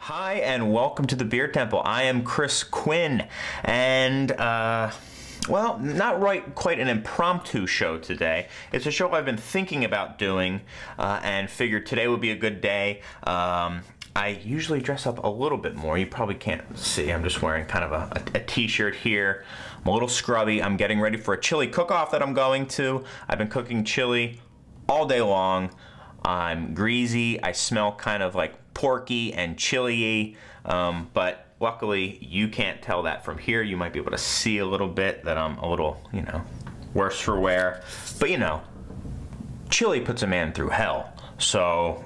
Hi and welcome to the Beer Temple. I am Chris Quinn and well, not quite an impromptu show today. It's a show I've been thinking about doing and figured today would be a good day. I usually dress up a little bit more. You probably can't see. I'm just wearing kind of a t-shirt here. I'm a little scrubby. I'm getting ready for a chili cook-off that I'm going to. I've been cooking chili all day long. I'm greasy. I smell kind of like porky and chili-y, but luckily you can't tell that from here. You might be able to see a little bit that I'm a little, worse for wear. But chili puts a man through hell. So,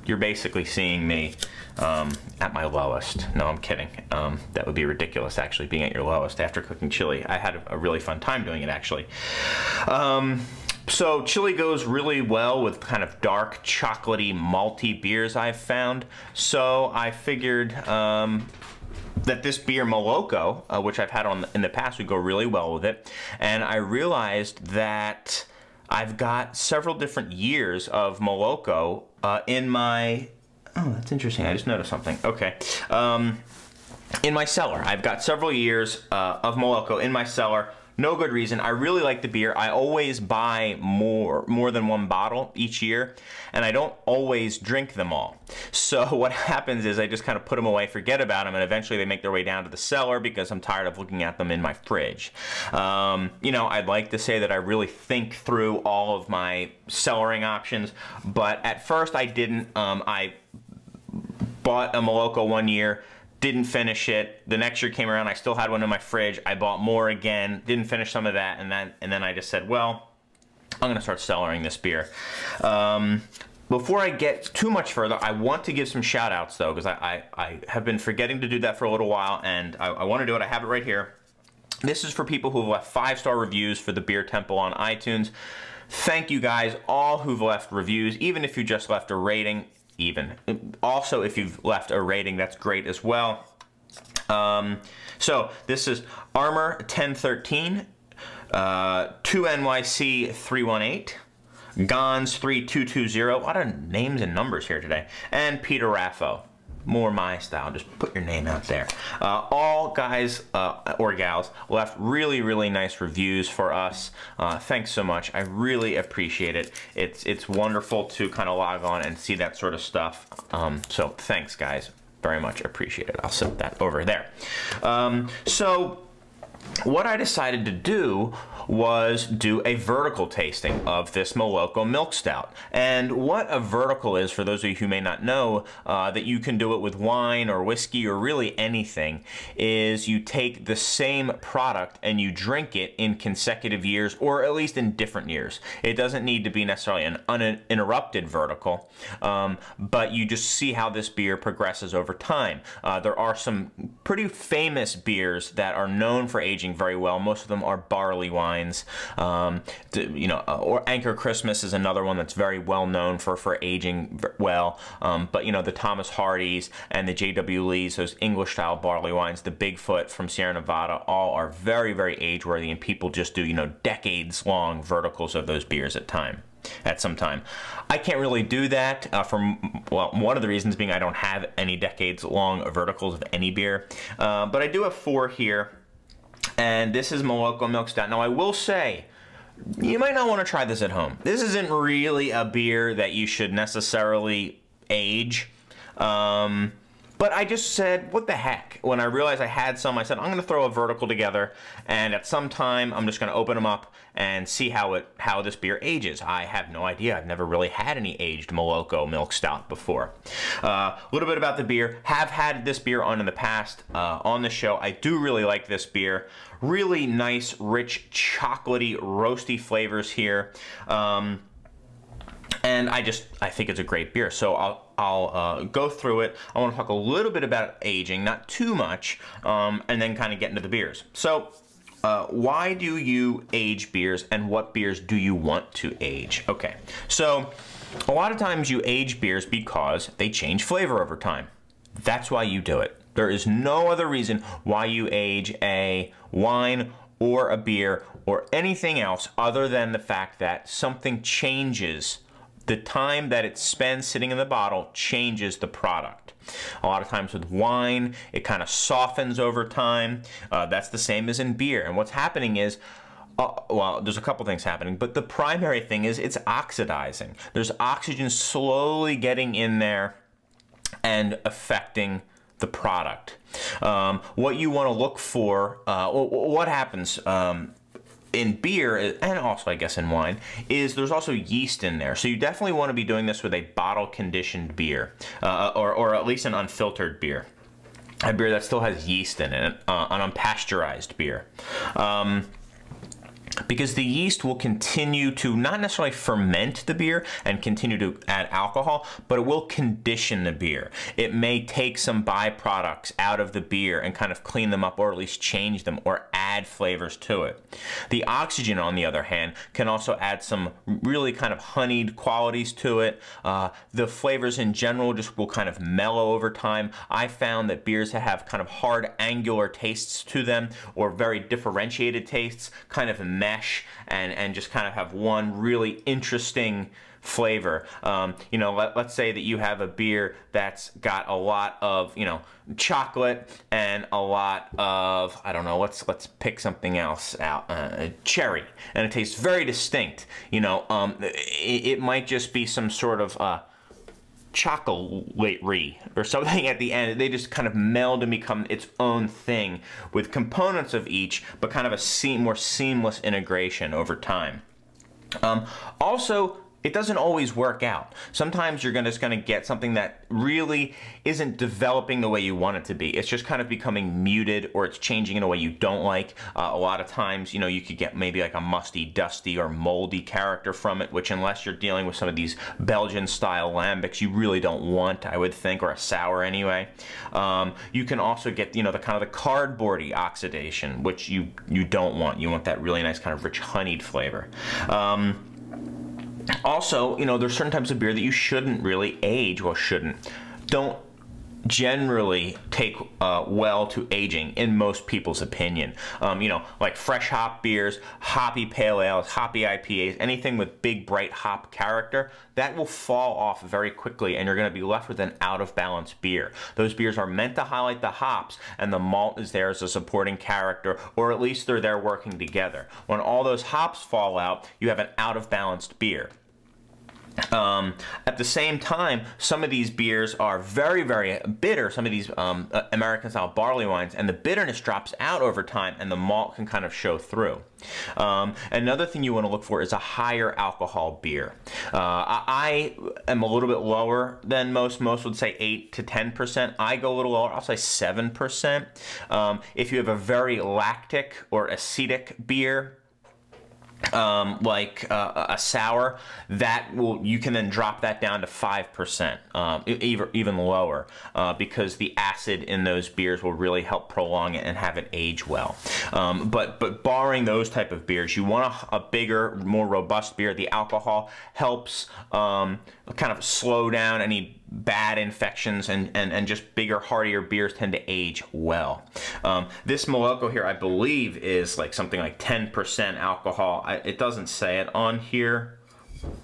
you're basically seeing me at my lowest. No, I'm kidding. That would be ridiculous, actually, being at your lowest after cooking chili. I had a really fun time doing it, actually. So chili goes really well with kind of dark, chocolatey, malty beers I've found. So I figured that this beer Moloko, which I've had in the past, would go really well with it. And I realized that I've got several different years of Moloko in my... Oh, that's interesting. I just noticed something. Okay. In my cellar. I've got several years of Moloko in my cellar. No good reason. I really like the beer. I always buy more than one bottle each year, and I don't always drink them all. So what happens is I just kind of put them away, forget about them, and eventually they make their way down to the cellar because I'm tired of looking at them in my fridge. I'd like to say that I really think through all of my cellaring options, but at first I didn't. I bought a Moloko one year, didn't finish it. The next year came around, I still had one in my fridge. I bought more again, didn't finish some of that, and then I just said, well, I'm gonna start cellaring this beer. Before I get too much further, I want to give some shout outs though, because I have been forgetting to do that for a little while, and I want to do it. I have it right here. This is for people who have left 5-star reviews for the Beer Temple on iTunes. Thank you guys, all who've left reviews, even if you just left a rating. Also, if you've left a rating, that's great as well. So this is Armor 1013, 2NYC 318, Gons 3220. A lot of names and numbers here today, and Peter Raffo. More my style, just put your name out there. All guys or gals left really nice reviews for us. Thanks so much. I really appreciate it. It's wonderful to kind of log on and see that sort of stuff. So thanks guys, very much appreciate it. I'll set that over there. So what I decided to do was do a vertical tasting of this Moloko Milk Stout. And what a vertical is, for those of you who may not know, that you can do it with wine or whiskey or really anything, is you take the same product and you drink it in consecutive years, or at least in different years. It doesn't need to be necessarily an uninterrupted vertical, but you just see how this beer progresses over time. There are some pretty famous beers that are known for aging very well. Most of them are Barleywines. Or Anchor Christmas is another one that's very well known for aging well. But the Thomas Hardys and the J.W. Lees, those English style barley wines, the Bigfoot from Sierra Nevada, all are very age worthy, and people just do decades long verticals of those beers at some time. I can't really do that one of the reasons being I don't have any decades long verticals of any beer, but I do have 4 here. And this is Moloko Milk Stout. Now I will say, you might not want to try this at home. This isn't really a beer that you should necessarily age. But I just said, what the heck? When I realized I had some, I said, I'm going to throw a vertical together, and at some time, I'm just going to open them up and see how this beer ages. I have no idea. I've never really had any aged Moloko Milk Stout before. A little bit about the beer. Have had this beer on in the past on the show. I do really like this beer. Really nice, rich, chocolatey, roasty flavors here. And I think it's a great beer. So I'll go through it. I want to talk a little bit about aging, not too much, and then kind of get into the beers. So why do you age beers, and what beers do you want to age? Okay, so a lot of times you age beers because they change flavor over time. That's why you do it. There is no other reason why you age a wine or a beer or anything else other than the fact that something changes The time that it spends sitting in the bottle changes the product. A lot of times with wine, it kind of softens over time. That's the same as in beer. And what's happening is, well, there's a couple things happening, but the primary thing is it's oxidizing. There's oxygen slowly getting in there and affecting the product. What you want to look for, what happens in beer, and also I guess in wine, is there's also yeast in there. So you definitely want to be doing this with a bottle conditioned beer, or at least an unfiltered beer. A beer that still has yeast in it, an unpasteurized beer. Because the yeast will continue to not necessarily ferment the beer and continue to add alcohol, but it will condition the beer. It may take some byproducts out of the beer and kind of clean them up, or at least change them or add flavors to it. The oxygen, on the other hand, can also add some really kind of honeyed qualities to it. The flavors in general just will kind of mellow over time. I found that beers that have kind of hard, angular tastes to them, or very differentiated tastes, kind of mesh and just kind of have one really interesting flavor. You know, let's say that you have a beer that's got a lot of, you know, chocolate and a lot of, I don't know, let's pick something else out, cherry, and it tastes very distinct. You know, it might just be some sort of chocolatey or something at the end. They just kind of meld and become its own thing with components of each, but kind of a more seamless integration over time. Also, it doesn't always work out. Sometimes you're just going to get something that really isn't developing the way you want it to be. It's just kind of becoming muted, or it's changing in a way you don't like. A lot of times, you know, you could get maybe like a musty, dusty, or moldy character from it, which, unless you're dealing with some of these Belgian-style lambics, you really don't want, I would think, or a sour anyway. You can also get, you know, the kind of the cardboardy oxidation, which you don't want. You want that really nice kind of rich honeyed flavor. Also, you know, there's certain types of beer that you shouldn't really age, well, don't generally take well to aging, in most people's opinion. You know, like fresh hop beers, hoppy pale ales, hoppy IPAs, anything with big bright hop character, that will fall off very quickly, and you're going to be left with an out of balance beer. Those beers are meant to highlight the hops, and the malt is there as a supporting character, or at least they're there working together. When all those hops fall out, you have an out of balanced beer. At the same time, some of these beers are very, very bitter, some of these American-style barley wines, and the bitterness drops out over time, and the malt can kind of show through. Another thing you want to look for is a higher alcohol beer. I am a little bit lower than most. Most would say 8 to 10%. I go a little lower. I'll say 7%. If you have a very lactic or acetic beer, like a sour, you can then drop that down to 5%, even lower, because the acid in those beers will really help prolong it and have it age well. But barring those type of beers, you want a bigger, more robust beer. The alcohol helps kind of slow down any bad infections, and just bigger, heartier beers tend to age well. This Moloko here, I believe, is like something like 10% alcohol. It doesn't say it on here,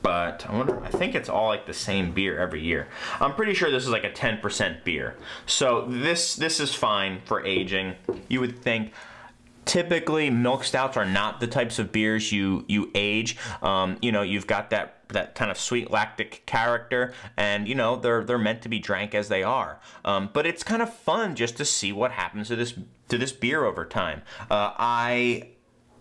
but I think it's all like the same beer every year. I'm pretty sure this is like a 10% beer. So this is fine for aging, you would think. Typically, milk stouts are not the types of beers you age. You know, you've got that kind of sweet lactic character, and you know they're meant to be drank as they are. But it's kind of fun just to see what happens to this beer over time. I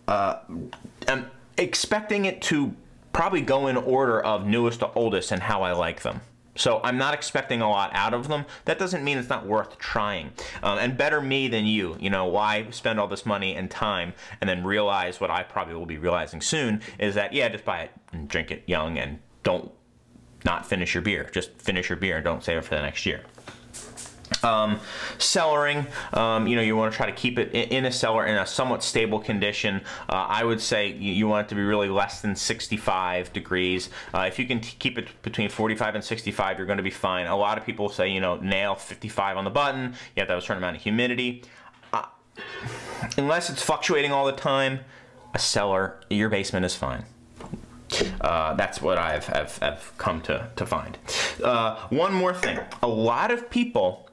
am expecting it to probably go in order of newest to oldest and how I like them. So I'm not expecting a lot out of them. That doesn't mean it's not worth trying. And better me than you. You know, why spend all this money and time and then realize what I probably will be realizing soon is that, yeah, just buy it and drink it young, and don't not finish your beer. Just finish your beer and don't save it for the next year. Cellaring, you know, you want to try to keep it in a cellar in a somewhat stable condition. I would say you want it to be really less than 65 degrees. If you can keep it between 45 and 65, you're going to be fine. A lot of people say, you know, nail 55 on the button. You have to have a certain amount of humidity. Unless it's fluctuating all the time, a cellar, your basement is fine. That's what I've come to find. One more thing. A lot of people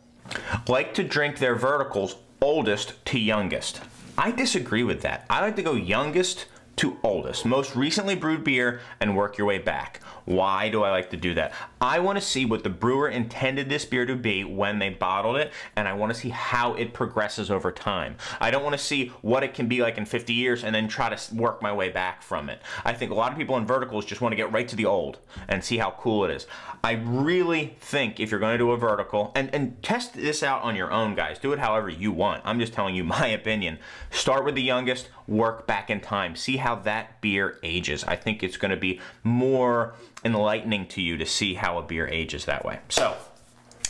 like to drink their verticals oldest to youngest. I disagree with that. I like to go youngest to oldest, most recently brewed beer, and work your way back. Why do I like to do that? I want to see what the brewer intended this beer to be when they bottled it, and I want to see how it progresses over time. I don't want to see what it can be like in 50 years and then try to work my way back from it. I think a lot of people in verticals just want to get right to the old and see how cool it is. I really think if you're going to do a vertical, and test this out on your own, guys. Do it however you want. I'm just telling you my opinion. Start with the youngest, work back in time. See how that beer ages. I think it's going to be more enlightening to you to see how a beer ages that way. So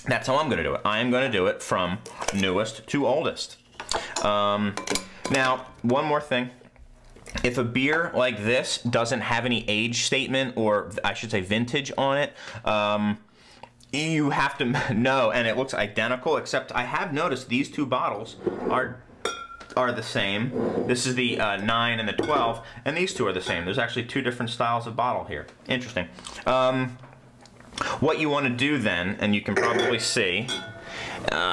that's how I'm going to do it. I am going to do it from newest to oldest. Now, one more thing. If a beer like this doesn't have any age statement, or I should say vintage on it, you have to know, and it looks identical, except I have noticed these two bottles are the same. This is the 9 and the 12, and these two are the same. There's actually two different styles of bottle here. Interesting. What you want to do then, and you can probably see,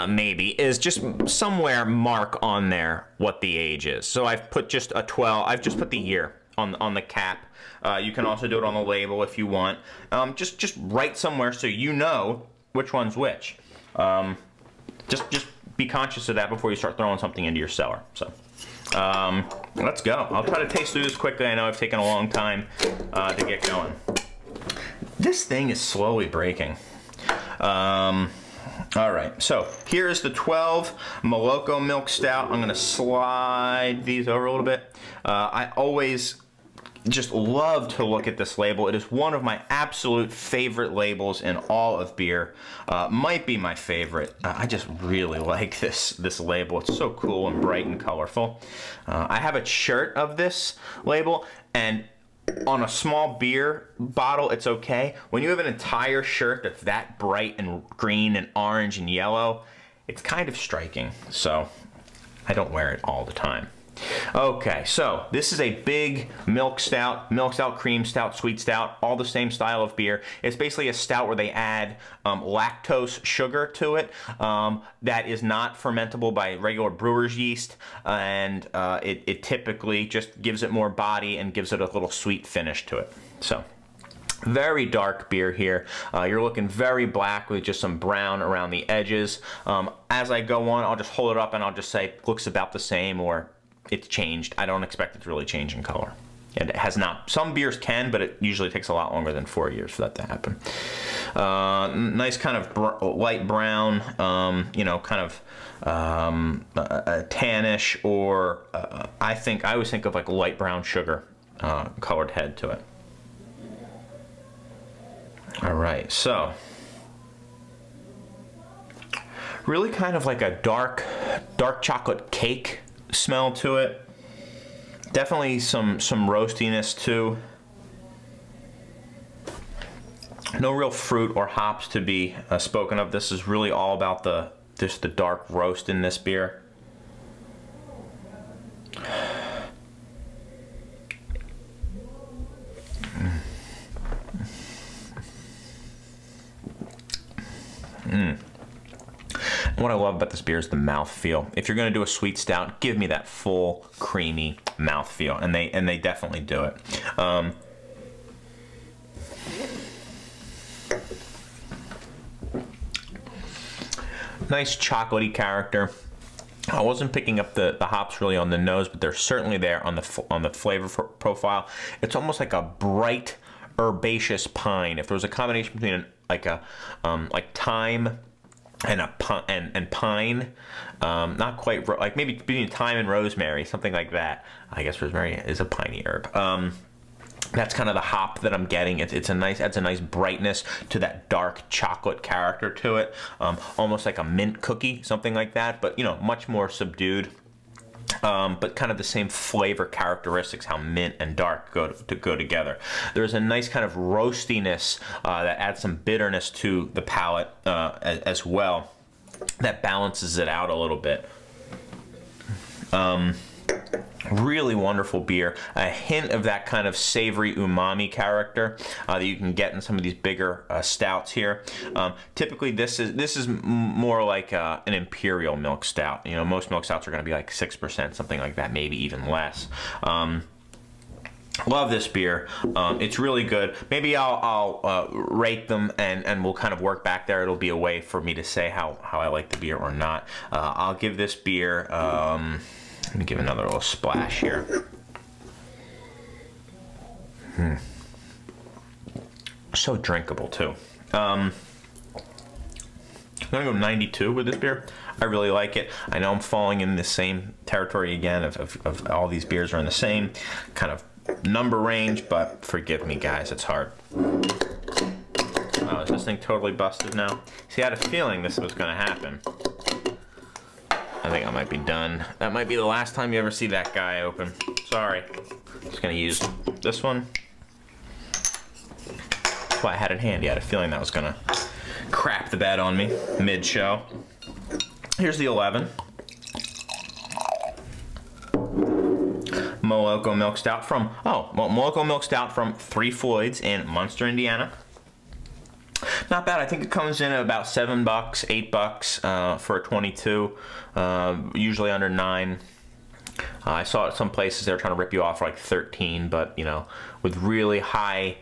maybe, is just somewhere mark on there what the age is. So I've put just a 12, I've just put the year on the cap. You can also do it on the label if you want. Just write somewhere so you know which one's which. Just be conscious of that before you start throwing something into your cellar. So let's go. I'll try to taste through this quickly. I know I've taken a long time to get going. This thing is slowly breaking. All right, so here's the 12 Moloko Milk Stout. I'm gonna slide these over a little bit. I always just love to look at this label. It is one of my absolute favorite labels in all of beer. Might be my favorite. I just really like this label. It's so cool and bright and colorful. I have a shirt of this label, and on a small beer bottle, it's okay. When you have an entire shirt that's that bright and green and orange and yellow, it's kind of striking. So I don't wear it all the time. Okay, so this is a big milk stout, cream stout, sweet stout, all the same style of beer. It's basically a stout where they add lactose sugar to it that is not fermentable by regular brewer's yeast, and it typically just gives it more body and gives it a little sweet finish to it. So very dark beer here. You're looking very black with just some brown around the edges. As I go on, I'll just hold it up and I'll just say looks about the same, or it's changed. I don't expect it to really change in color. And it has not. Some beers can, but it usually takes a lot longer than 4 years for that to happen. Nice kind of light brown, you know, kind of a tannish, or I always think of like light brown sugar colored head to it. All right, so really kind of like a dark chocolate cake smell to it. Definitely some roastiness too. No real fruit or hops to be spoken of. This is really all about just the dark roast in this beer. What I love about this beer is the mouthfeel. If you're going to do a sweet stout, give me that full, creamy mouthfeel, and they definitely do it. Nice chocolatey character. I wasn't picking up the hops really on the nose, but they're certainly there on the flavor profile. It's almost like a bright, herbaceous pine. If there was a combination between like thyme and pine, not quite, like maybe between thyme and rosemary, something like that. I guess rosemary is a piney herb. That's kind of the hop that I'm getting. Adds a nice brightness to that dark chocolate character to it, almost like a mint cookie, something like that, but you know, much more subdued. But kind of the same flavor characteristics, how mint and dark go together. There's a nice kind of roastiness that adds some bitterness to the palate as well, that balances it out a little bit. Really wonderful beer. A hint of that kind of savory umami character that you can get in some of these bigger stouts here. Typically, this is more like an Imperial Milk Stout. You know, most milk stouts are going to be like 6%, something like that, maybe even less. Love this beer. It's really good. Maybe I'll rate them and we'll kind of work back there. It'll be a way for me to say how I like the beer or not. I'll give this beer. Let me give another little splash here. So drinkable too. I'm gonna go 92 with this beer. I really like it. I know I'm falling in the same territory again of all these beers are in the same kind of number range, but forgive me guys, it's hard. Oh, is this thing totally busted now? See, I had a feeling this was gonna happen. I think I might be done. That might be the last time you ever see that guy open. Sorry. Just gonna use this one. That's why I had it handy. I had a feeling that was gonna crap the bed on me mid-show. Here's the 11. Moloko Milk Stout from, Moloko Milk Stout from 3 Floyds in Munster, Indiana. Not bad. I think it comes in at about $7, $8 for a 22, usually under 9. I saw it some places they were trying to rip you off for like 13, but you know, with really high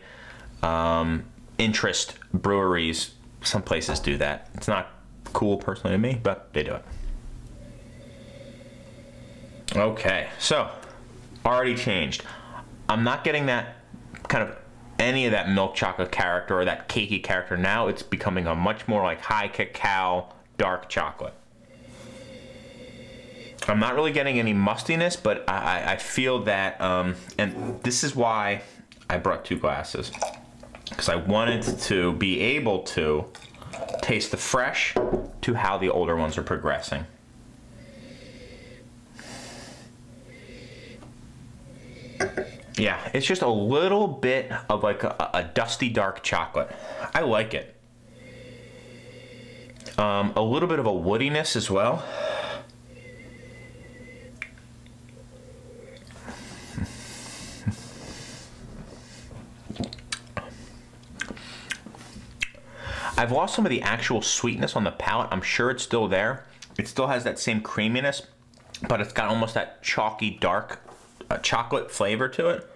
interest breweries, some places do that. It's not cool personally to me, but they do it. Okay, so already changed. I'm not getting that kind of any of that milk chocolate character or that cakey character. Now it's becoming a much more like high cacao, dark chocolate. I'm not really getting any mustiness, but I feel that, and this is why I brought 2 glasses, because I wanted to be able to taste the fresh to how the older ones are progressing. Yeah, it's just a little bit of like a dusty dark chocolate. I like it. A little bit of a woodiness as well. I've lost some of the actual sweetness on the palate. I'm sure it's still there. It still has that same creaminess, but it's got almost that chalky dark chocolate flavor to it.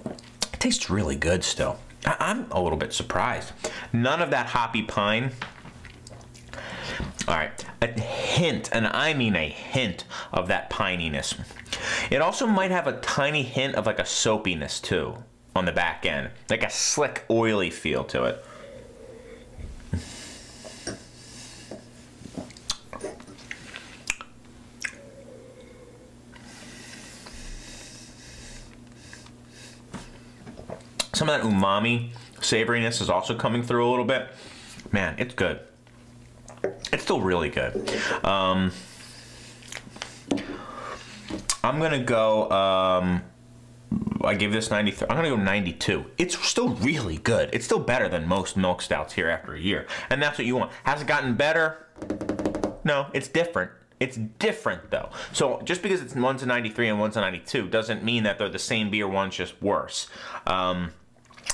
It tastes really good still. I'm a little bit surprised. None of that hoppy pine. All right, a hint, and I mean a hint of that pininess. It also might have a tiny hint of like a soapiness too on the back end, like a slick, oily feel to it. Some of that umami savoriness is also coming through a little bit. Man, it's good. It's still really good. I'm gonna go, I gave this 93, I'm gonna go 92. It's still really good. It's still better than most milk stouts here after a year. And that's what you want. Has it gotten better? No, it's different. It's different though. So just because it's one's a 93 and one's a 92 doesn't mean that they're the same beer, one's just worse.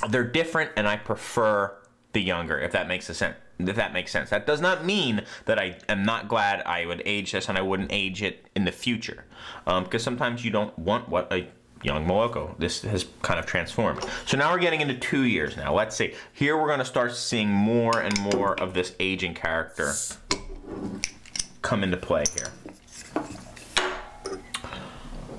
They're different, and I prefer the younger, if that makes sense. That does not mean that I am not glad I would age this and I wouldn't age it in the future. Because sometimes you don't want what a young Moloko. This has kind of transformed. So now we're getting into 2 years now. Let's see. Here we're going to start seeing more and more of this aging character come into play here.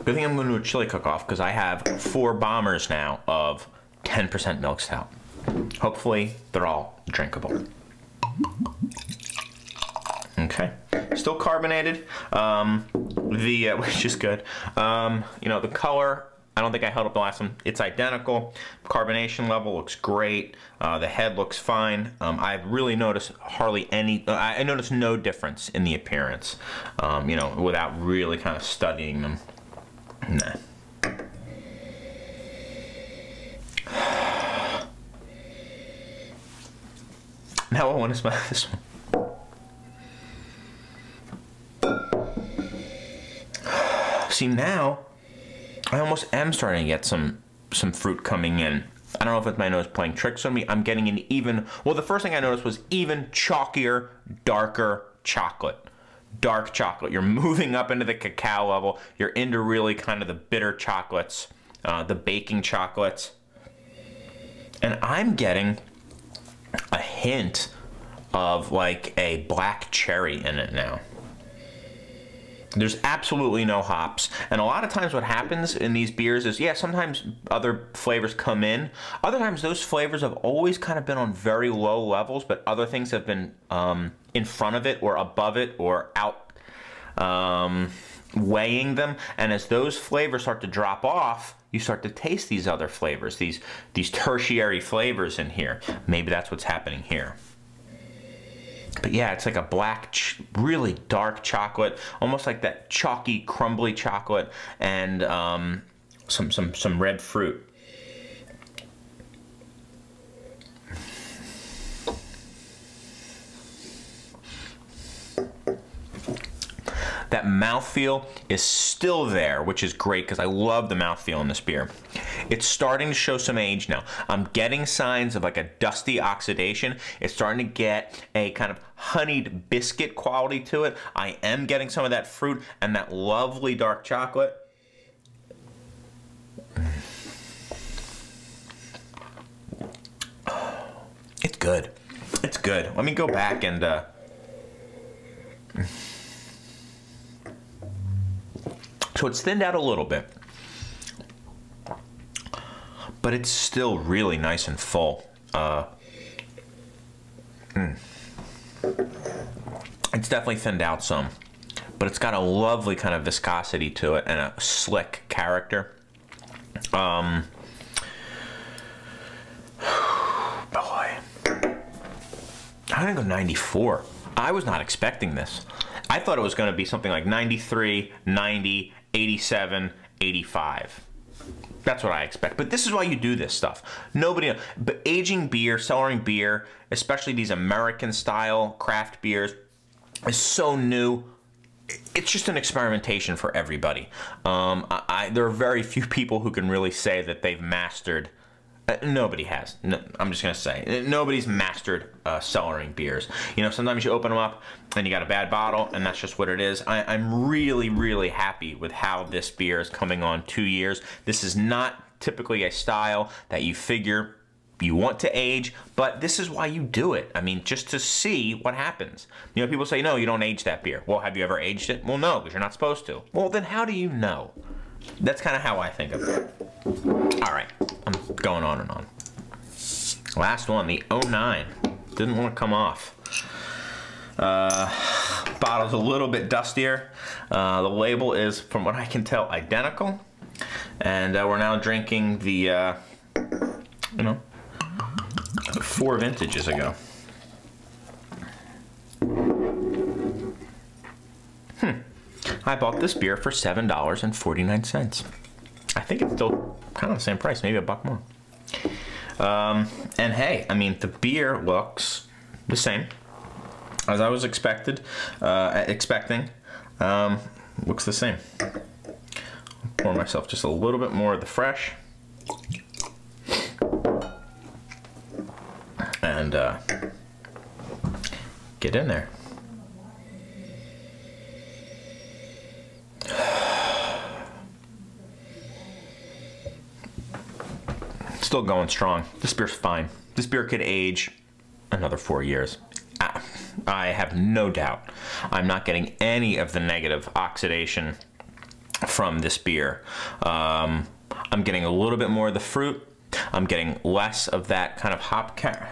Good thing I'm going to do a chili cook-off because I have 4 bombers now of 10% milk stout. Hopefully they're all drinkable. Okay, still carbonated, which is good. You know, the color, I don't think I held up the last one. It's identical. Carbonation level looks great. The head looks fine. I really noticed hardly any, I noticed no difference in the appearance, you know, without really kind of studying them. Nah. Now I want to smell this one. See, now I almost am starting to get some fruit coming in. I don't know if it's my nose playing tricks on me. I'm getting an even, well, the first thing I noticed was even chalkier, darker chocolate. Dark chocolate. You're moving up into the cacao level. You're into really kind of the bitter chocolates, the baking chocolates. And I'm getting a hint of like a black cherry in it now. There's absolutely no hops. And a lot of times what happens in these beers is, yeah, sometimes other flavors come in. Other times those flavors have always kind of been on very low levels, but other things have been in front of it or above it or out weighing them. And as those flavors start to drop off, you start to taste these other flavors, these tertiary flavors in here. Maybe that's what's happening here. But yeah, it's like a black, really dark chocolate, almost like that chalky, crumbly chocolate, and some red fruit. That mouthfeel is still there, which is great because I love the mouthfeel in this beer. It's starting to show some age now. I'm getting signs of like a dusty oxidation. It's starting to get a kind of honeyed biscuit quality to it. I am getting some of that fruit and that lovely dark chocolate. It's good. It's good. Let me go back and so it's thinned out a little bit, but it's still really nice and full. It's definitely thinned out some, but it's got a lovely kind of viscosity to it and a slick character. Boy, I'm gonna go 94. I was not expecting this. I thought it was going to be something like 93, 90, 87, 85. That's what I expect. But this is why you do this stuff. Nobody, but aging beer, cellaring beer, especially these American style craft beers, is so new. It's just an experimentation for everybody. There are very few people who can really say that they've mastered. Nobody has. No, I'm just going to say. Nobody's mastered cellaring beers. You know, sometimes you open them up and you got a bad bottle, and that's just what it is. I'm really, really happy with how this beer is coming on 2 years. This is not typically a style that you figure you want to age, but this is why you do it. I mean, just to see what happens. You know, people say, no, you don't age that beer. Well, have you ever aged it? Well, no, because you're not supposed to. Well, then how do you know? That's kind of how I think of it. All right, I'm going on and on. Last one, the 09. Didn't want to come off. Bottle's a little bit dustier. The label is, from what I can tell, identical. And we're now drinking the, you know, 4 vintages ago. I bought this beer for $7.49. I think it's still kind of the same price, maybe $1 more. And hey, I mean, the beer looks the same as I was expecting. Looks the same. I'll pour myself just a little bit more of the fresh. And get in there. Still going strong. This beer's fine. This beer could age another 4 years. I have no doubt. I'm not getting any of the negative oxidation from this beer. I'm getting a little bit more of the fruit. I'm getting less of that kind of hop character.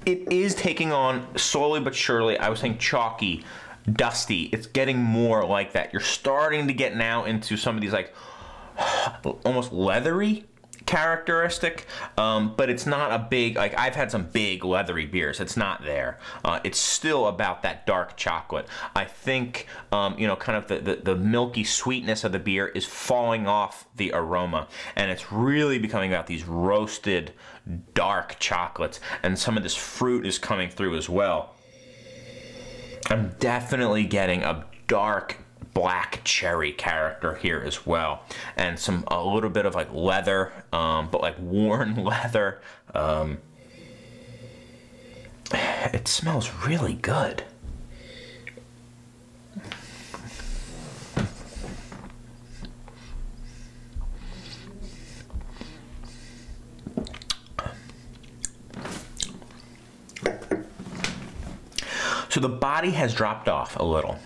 It is taking on, slowly but surely, I was saying chalky, dusty. It's getting more like that. You're starting to get now into some of these like almost leathery characteristic, but it's not a big, like I've had some big leathery beers. It's not there. It's still about that dark chocolate. I think, you know, kind of the milky sweetness of the beer is falling off the aroma, and it's really becoming about these roasted dark chocolates, and some of this fruit is coming through as well. I'm definitely getting a dark black cherry character here as well, and a little bit of like leather, but like worn leather. It smells really good. So the body has dropped off a little,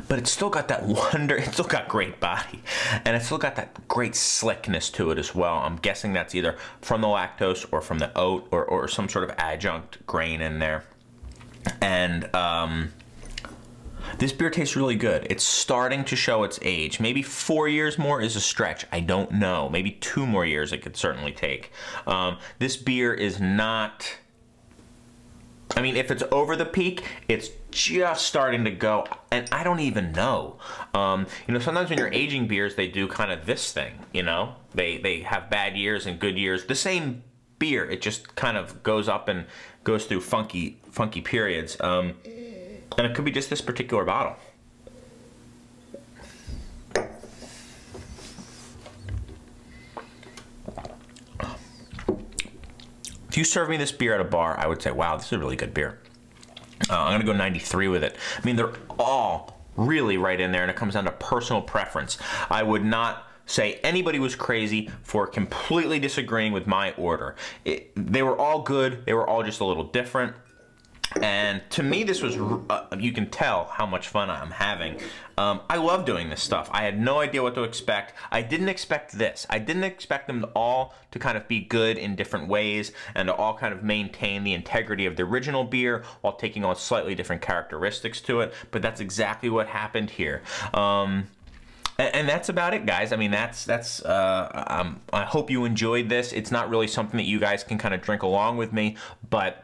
but it's still got that it's still got great body, and it's still got that great slickness to it as well. I'm guessing that's either from the lactose or from the oat, or some sort of adjunct grain in there. And this beer tastes really good. It's starting to show its age. Maybe 4 years more is a stretch. I don't know. Maybe 2 more years it could certainly take. This beer is not... I mean, if it's over the peak, it's just starting to go, and I don't even know. You know, sometimes when you're aging beers, they do kind of this thing, you know? They have bad years and good years. The same beer, it just kind of goes up and goes through funky periods. And it could be just this particular bottle. If you serve me this beer at a bar, I would say, wow, this is a really good beer. I'm gonna go 93 with it. I mean, they're all really right in there, and it comes down to personal preference. I would not say anybody was crazy for completely disagreeing with my order. They were all good. They were all just a little different. And to me, this was, you can tell how much fun I'm having. I love doing this stuff. I had no idea what to expect. I didn't expect this. I didn't expect them all to kind of be good in different ways and to all kind of maintain the integrity of the original beer while taking on slightly different characteristics to it. But that's exactly what happened here. And that's about it, guys. I mean, I hope you enjoyed this. It's not really something that you guys can kind of drink along with me, but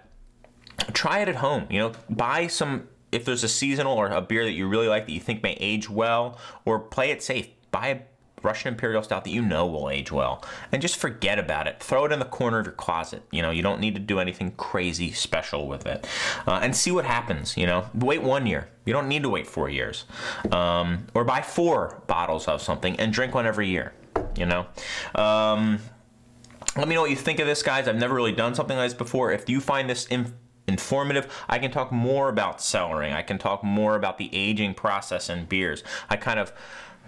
try it at home. You know, buy some, if there's a seasonal or a beer that you really like that you think may age well, or play it safe. Buy a Russian Imperial Stout that you know will age well, and just forget about it. Throw it in the corner of your closet. You know, you don't need to do anything crazy special with it. And see what happens, you know. Wait 1 year. You don't need to wait 4 years. Or buy 4 bottles of something and drink one every year, you know. Let me know what you think of this, guys. I've never really done something like this before. If you find this informative, I can talk more about cellaring. I can talk more about the aging process in beers. I kind of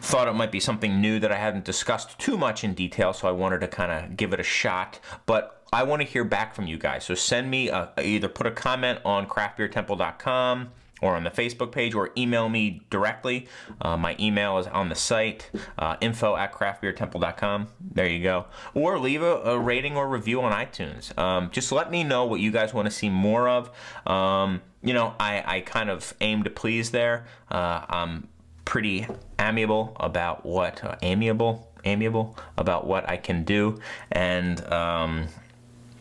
thought it might be something new that I hadn't discussed too much in detail, so I wanted to kind of give it a shot. But I want to hear back from you guys. So send me, either put a comment on craftbeertemple.com or on the Facebook page, or email me directly. My email is on the site, info@craftbeertemple.com. There you go. Or leave a rating or review on iTunes. Just let me know what you guys want to see more of. You know, I kind of aim to please there. I'm pretty amiable about what, amiable about what I can do. And,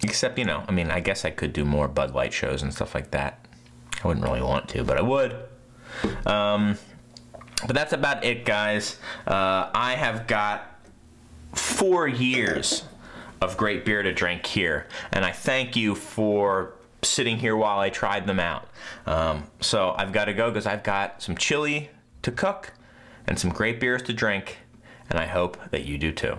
except, you know, I mean, I guess I could do more Bud Light shows and stuff like that. I wouldn't really want to, but I would. But that's about it, guys. I have got 4 years of great beer to drink here, and I thank you for sitting here while I tried them out. So I've got to go because I've got some chili to cook and some great beers to drink, and I hope that you do too.